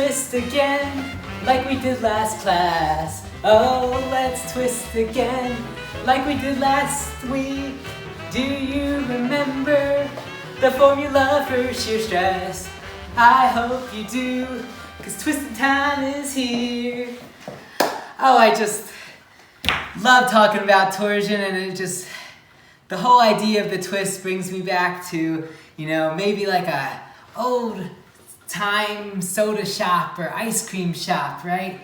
twist again, like we did last class. Oh, let's twist again, like we did last week. Do you remember the formula for shear stress? I hope you do, cause twisting time is here. Oh, I just love talking about torsion, and the whole idea of the twist brings me back to, maybe like a old time soda shop or ice cream shop, right?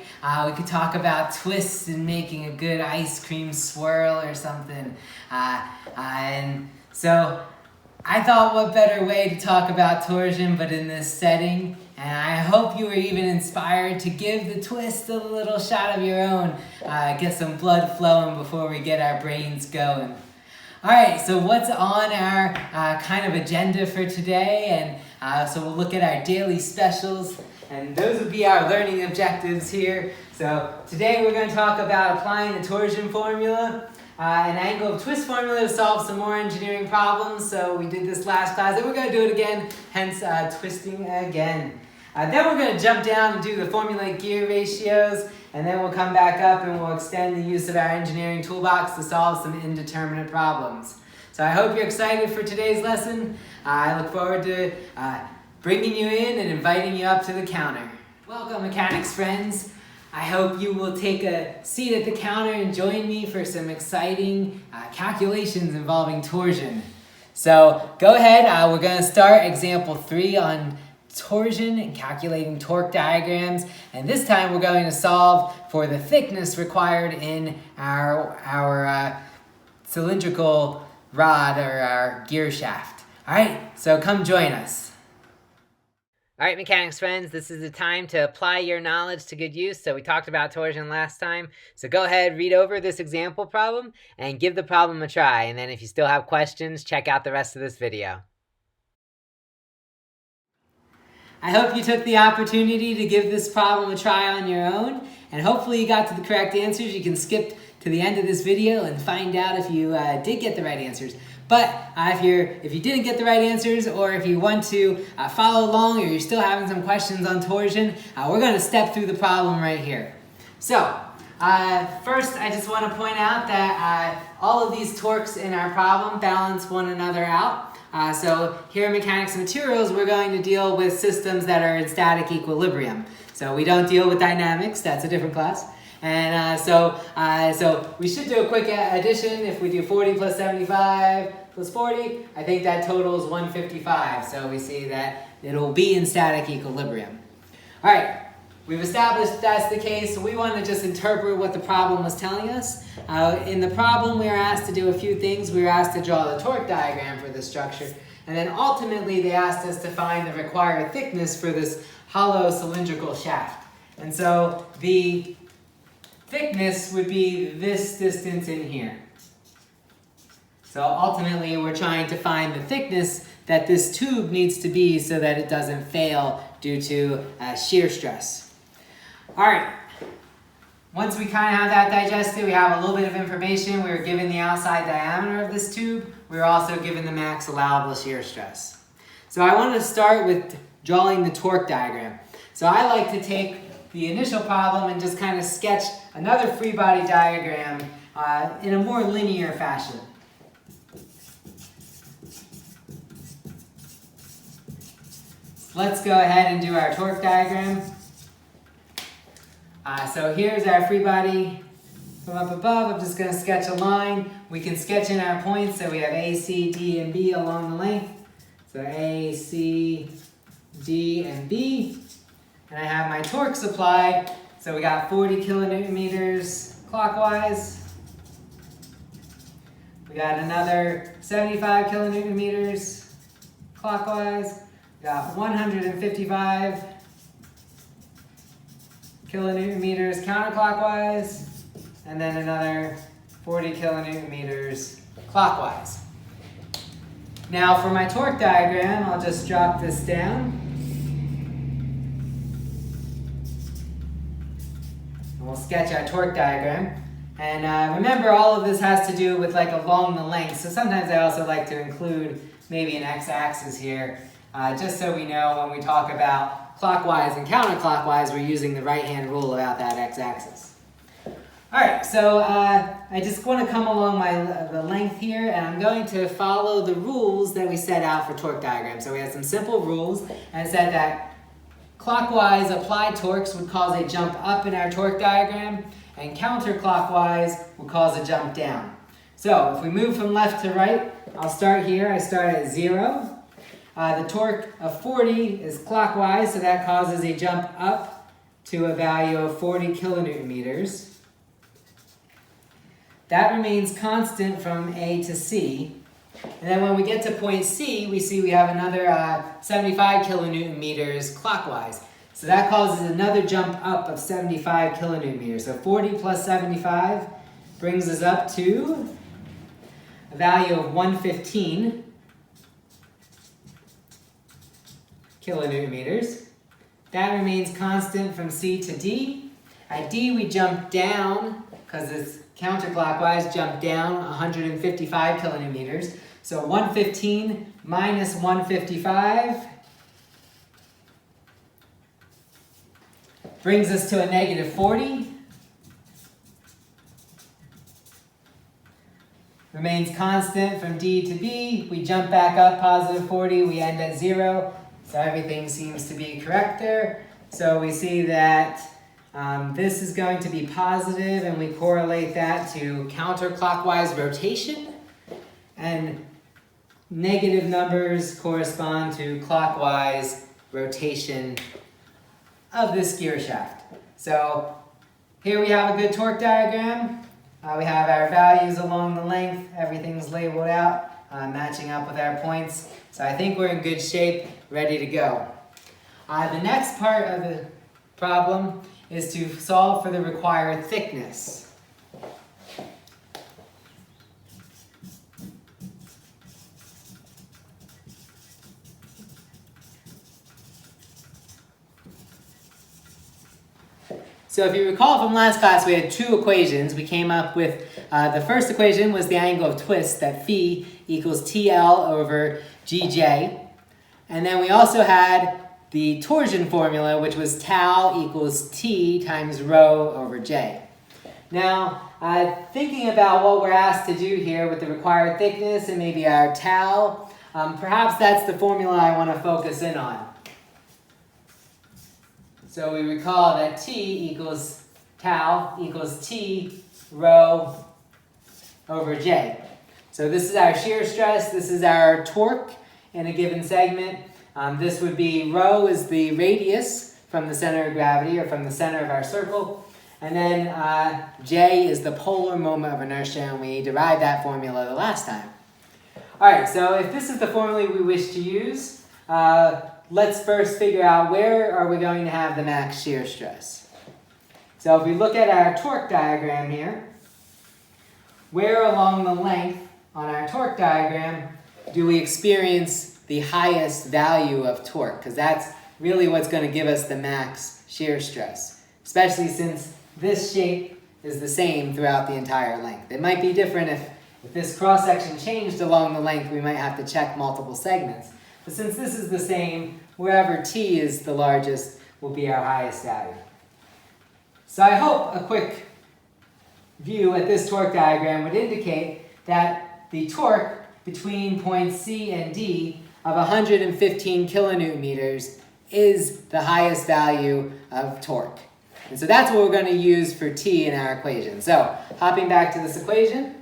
We could talk about twists and making a good ice cream swirl or something. And so I thought, what better way to talk about torsion but in this setting? And I hope you were even inspired to give the twist a little shot of your own. Get some blood flowing before we get our brains going. All right, so what's on our kind of agenda for today? And so we'll look at our daily specials, and those would be our learning objectives here. So today we're going to talk about applying the torsion formula, an angle of twist formula to solve some more engineering problems. So we did this last class, and we're going to do it again, hence twisting again. Then we're going to jump down and do the formulate gear ratios, and then we'll come back up and we'll extend the use of our engineering toolbox to solve some indeterminate problems. So I hope you're excited for today's lesson. I look forward to bringing you in and inviting you up to the counter. Welcome, mechanics friends. I hope you will take a seat at the counter and join me for some exciting calculations involving torsion. So go ahead, we're going to start example 3 on torsion and calculating torque diagrams, and this time we're going to solve for the thickness required in our cylindrical rod or our gear shaft. All right, so come join us. All right, mechanics friends, this is the time to apply your knowledge to good use. So we talked about torsion last time, so go ahead, read over this example problem and give the problem a try, and then if you still have questions, check out the rest of this video. I hope you took the opportunity to give this problem a try on your own, and hopefully you got to the correct answers. You can skip to the end of this video and find out if you did get the right answers. But if you didn't get the right answers, or if you want to follow along, or you're still having some questions on torsion, we're going to step through the problem right here. So first, I just want to point out that all of these torques in our problem balance one another out. So here in Mechanics and Materials, we're going to deal with systems that are in static equilibrium. So we don't deal with dynamics, that's a different class. And so we should do a quick addition. If we do 40 plus 75 plus 40, I think that totals 155. So we see that it'll be in static equilibrium. All right, we've established that's the case, so we want to just interpret what the problem was telling us. In the problem, we were asked to do a few things. We were asked to draw the torque diagram for this structure, and then ultimately they asked us to find the required thickness for this hollow cylindrical shaft. And so the thickness would be this distance in here. So ultimately we're trying to find the thickness that this tube needs to be so that it doesn't fail due to shear stress. All right, once we kind of have that digested, we have a little bit of information. We were given the outside diameter of this tube. We were also given the max allowable shear stress. So I want to start with drawing the torque diagram. So I like to take the initial problem and just kind of sketch another free body diagram in a more linear fashion. Let's go ahead and do our torque diagram. So here's our free body from up above. I'm just going to sketch a line. We can sketch in our points, so we have A, C, D, and B along the length. So A, C, D, and B. And I have my torques applied. So we got 40 kilonewton meters clockwise. We got another 75 kilonewton meters clockwise. We got 155 kilonewton meters counterclockwise, and then another 40 kilonewton meters clockwise. Now for my torque diagram, I'll just drop this down. And we'll sketch our torque diagram. And remember, all of this has to do with like along the length. So sometimes I also like to include maybe an x-axis here. just so we know when we talk about clockwise and counterclockwise, we're using the right-hand rule about that x-axis. All right, so I just want to come along the length here, and I'm going to follow the rules that we set out for torque diagrams. So we had some simple rules, and it said that clockwise applied torques would cause a jump up in our torque diagram, and counterclockwise would cause a jump down. So if we move from left to right, I'll start here. I start at 0. The torque of 40 is clockwise, so that causes a jump up to a value of 40 kilonewton meters. That remains constant from A to C. And then when we get to point C, we see we have another 75 kilonewton meters clockwise. So that causes another jump up of 75 kilonewton meters. So 40 plus 75 brings us up to a value of 115 kilonewton meters. That remains constant from C to D. At D, we jump down, because it's counterclockwise, jump down 155 kilonewton meters. So 115 minus 155 brings us to a negative 40. Remains constant from D to B. We jump back up positive 40. We end at 0. So everything seems to be correct there. So we see that this is going to be positive, and we correlate that to counterclockwise rotation. And negative numbers correspond to clockwise rotation of this gear shaft. So here we have a good torque diagram. We have our values along the length. Everything's labeled out, matching up with our points. So I think we're in good shape, ready to go. The next part of the problem is to solve for the required thickness. So if you recall from last class, we had two equations. We came up with, the first equation was the angle of twist, that phi equals TL over GJ. And then we also had the torsion formula, which was tau equals T times rho over J. Now, thinking about what we're asked to do here with the required thickness and maybe our tau, perhaps that's the formula I want to focus in on. So we recall that T equals tau equals T rho over J. So this is our shear stress, this is our torque in a given segment. This would be rho is the radius from the center of gravity, or from the center of our circle. And then J is the polar moment of inertia, and we derived that formula the last time. All right, so if this is the formula we wish to use, let's first figure out where are we going to have the max shear stress. So if we look at our torque diagram here, where along the length on our torque diagram do we experience the highest value of torque? Because that's really what's going to give us the max shear stress, especially since this shape is the same throughout the entire length. It might be different if this cross-section changed along the length, we might have to check multiple segments. But since this is the same, wherever T is the largest will be our highest value. So I hope a quick view at this torque diagram would indicate that the torque between points C and D of 115 kilonewton meters is the highest value of torque. And so that's what we're going to use for T in our equation. So hopping back to this equation,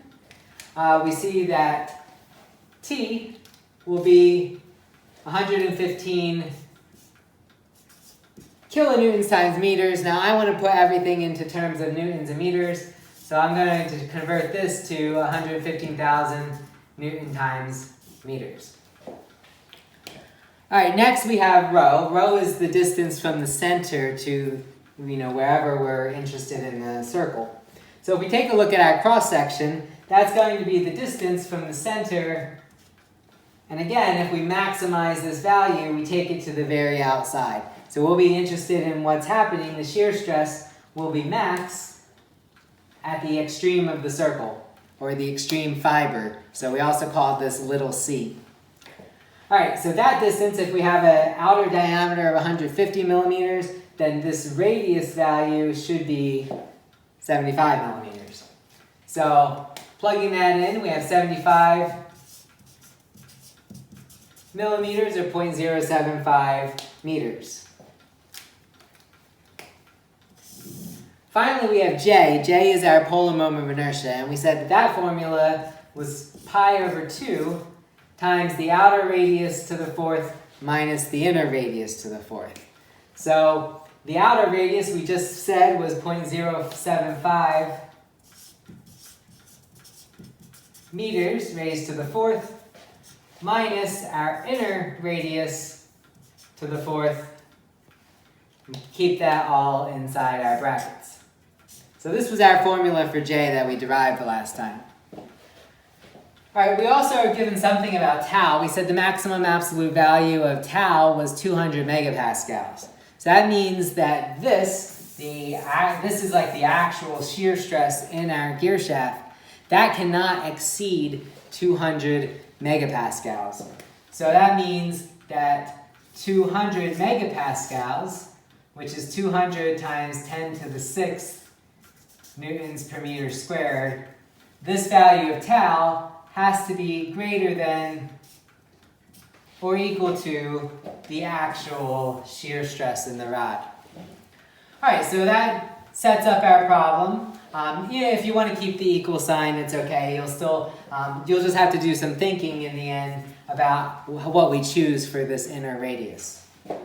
we see that T will be 115 kilonewtons times meters. Now I want to put everything into terms of newtons and meters, so I'm going to convert this to 115,000 newton times meters. All right, next we have rho. Rho is the distance from the center to, wherever we're interested in the circle. So if we take a look at our cross section, that's going to be the distance from the center. And again, if we maximize this value, we take it to the very outside. So we'll be interested in what's happening. The shear stress will be max at the extreme of the circle, or the extreme fiber. So we also call this little c. All right, so that distance, if we have an outer diameter of 150 millimeters, then this radius value should be 75 millimeters. So plugging that in, we have 75 millimeters or 0.075 meters. Finally, we have J. J is our polar moment of inertia, and we said that that formula was pi over 2 times the outer radius to the fourth minus the inner radius to the fourth. So the outer radius we just said was 0.075 meters raised to the fourth minus our inner radius to the fourth. Keep that all inside our brackets. So this was our formula for J that we derived the last time. All right, we also are given something about tau. We said the maximum absolute value of tau was 200 megapascals. So that means that this is like the actual shear stress in our gear shaft. That cannot exceed 200 megapascals. So that means that 200 megapascals, which is 200 times 10 to the 6th newtons per meter squared, this value of tau has to be greater than or equal to the actual shear stress in the rod. All right, so that sets up our problem. If you want to keep the equal sign, it's okay. You'll just have to do some thinking in the end about what we choose for this inner radius. All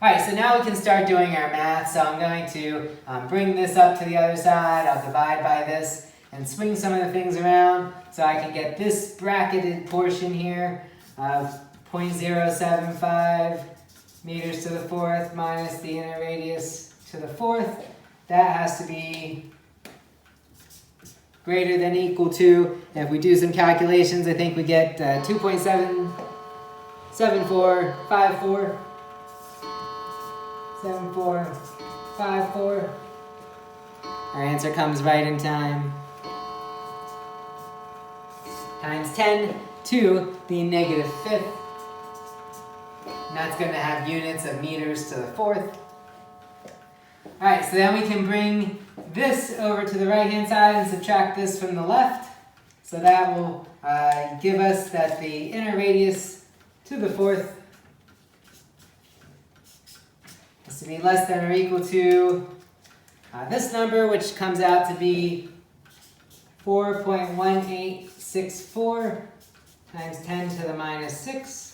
right, so now we can start doing our math. So I'm going to bring this up to the other side. I'll divide by this and swing some of the things around so I can get this bracketed portion here of 0.075 meters to the fourth minus the inner radius to the fourth. That has to be greater than equal to, and if we do some calculations, I think we get 2.77454. 7454. Our answer comes right in time. Times 10 to the negative fifth. And that's going to have units of meters to the fourth. All right, so then we can bring this over to the right-hand side and subtract this from the left. So that will give us that the inner radius to the fourth has to be less than or equal to this number, which comes out to be 4.1864 times 10 to the minus 6.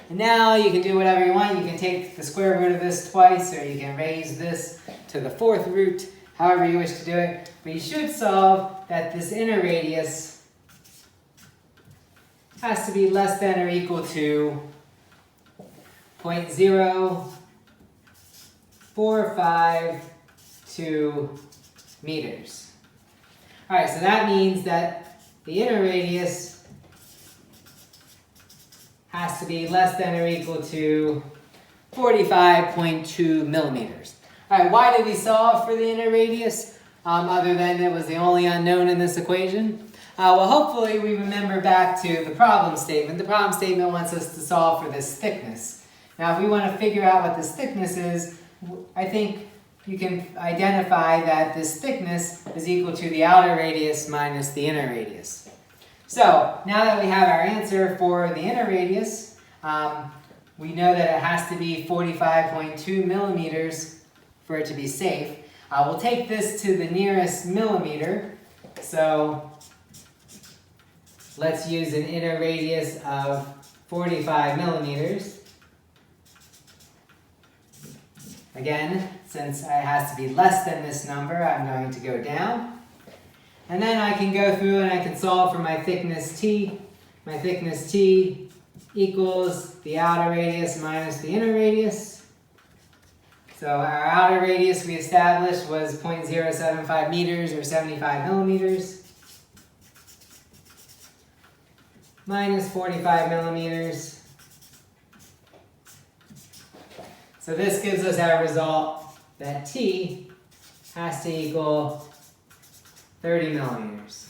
And now you can do whatever you want. You can take the square root of this twice, or you can raise this to the fourth root, however you wish to do it. But you should solve that this inner radius has to be less than or equal to 0.0452 meters. All right, so that means that the inner radius has to be less than or equal to 45.2 millimeters. All right, why did we solve for the inner radius, other than it was the only unknown in this equation? Well, hopefully we remember back to the problem statement. The problem statement wants us to solve for this thickness. Now, if we want to figure out what this thickness is, I think you can identify that this thickness is equal to the outer radius minus the inner radius. So now that we have our answer for the inner radius, we know that it has to be 45.2 millimeters for it to be safe. We'll take this to the nearest millimeter. So let's use an inner radius of 45 millimeters. Again, since it has to be less than this number, I'm going to go down. And then I can go through and I can solve for my thickness T. My thickness T equals the outer radius minus the inner radius. So our outer radius we established was 0.075 meters or 75 millimeters. Minus 45 millimeters. So this gives us our result that T has to equal 30 millimeters.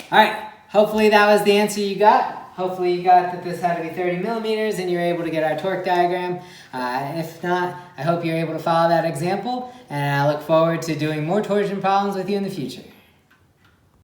All right, hopefully that was the answer you got. Hopefully you got that this had to be 30 millimeters and you're able to get our torque diagram. If not, I hope you're able to follow that example, and I look forward to doing more torsion problems with you in the future.